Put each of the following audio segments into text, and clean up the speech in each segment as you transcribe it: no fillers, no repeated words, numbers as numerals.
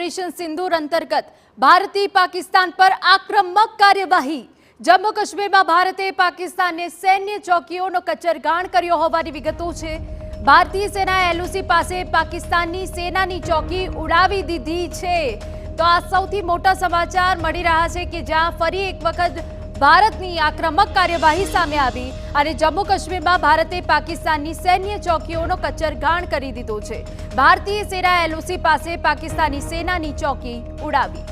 Operation सिंदूर अंतर्गत भारतीय पाकिस्तान पर आक्रमक कार्यवाही। जम्मू काश्मीर में भारते पाकिस्तान ने सैन्य चौकीओनो कचरगाण कर्यो होवानी विगतो छे। भारतीय सेनाए एलओसी पासे पाकिस्तानी सेनानी चौकी उड़ावी दीधी छे। तो आ सौथी मोटा समाचार मળી રહ્યા છે કે જ્યાં ફરી એક વખત ભારતની આક્રમક કાર્યવાહી સામે આવી અને જમ્મુ કાશ્મીરમાં ભારતે પાકિસ્તાનની સૈન્ય ચોકીઓનો કચરગાણ કરી દીધો છે। ભારતીય સેનાએ એલઓસી પાસે પાકિસ્તાની સેનાની ચોકી ઉડાવી।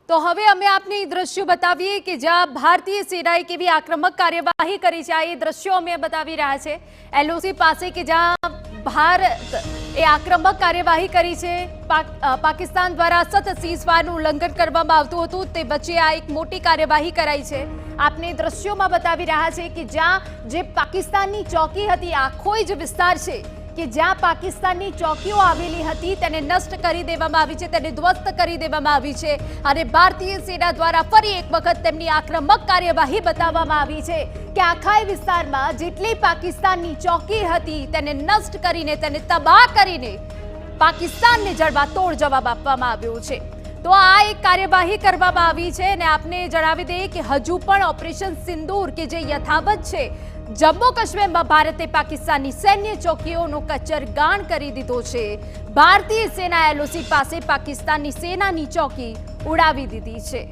तो हवे अमे आपने दृश्यों बतावीए कि ज्यां भारतीय सेनाए केवी आक्रमक कार्यवाही करी छे। आ दृश्यों अमे बतावी रह्या छे एलओसी पासे कि ज्यां भारत ए आक्रमक कार्यवाही करी छे। पाकिस्तान द्वारा सतत सीजफायरनुं उल्लंघन करवामां आवतुं हतुं, ते वच्चे आ एक मोटी कार्यवाही कराई छे। आपने दृश्यों में बतावी रह्या छे कि ज्यां जे पाकिस्ताननी चौकी हती, आखो ज विस्तार छे कि ज्यां पाकिस्ताननी चौकीओ आवेली हती तेने नष्ट करी देवामां आवी छे, तेने ध्वस्त करी देवामां आवी छे अने भारतीय सेना द्वारा फरी एक वखत तेमनी आक्रमक कार्यवाही बताववामां आवी छे कि आखा विस्तारमां जेटली पाकिस्ताननी चौकी हती तेने नष्ट करीने, तेने तबाह करीने पाकिस्तानने जड़बातोड़ जवाब आपवामां आव्यो छे। तो आ एक कार्यवाही करवामां आवी छे अने आपने जणावी दઈએ कि हजू पण ऑपरेशन सिंदूर के जे यथावत छे। जम्मू काश्मीर में भारते पाकिस्तानी सैन्य चौकीओनो कचरगाण करी दीधो छे। भारतीय सेना एलओसी पासे पाकिस्तानी सेनानी चौकी उड़ावी दीधी छे।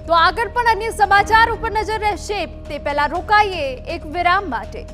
तो आगळ पण अन्य समाचार पर नजर रहेशे ते पहेला रोकाईए एक विराम माटे।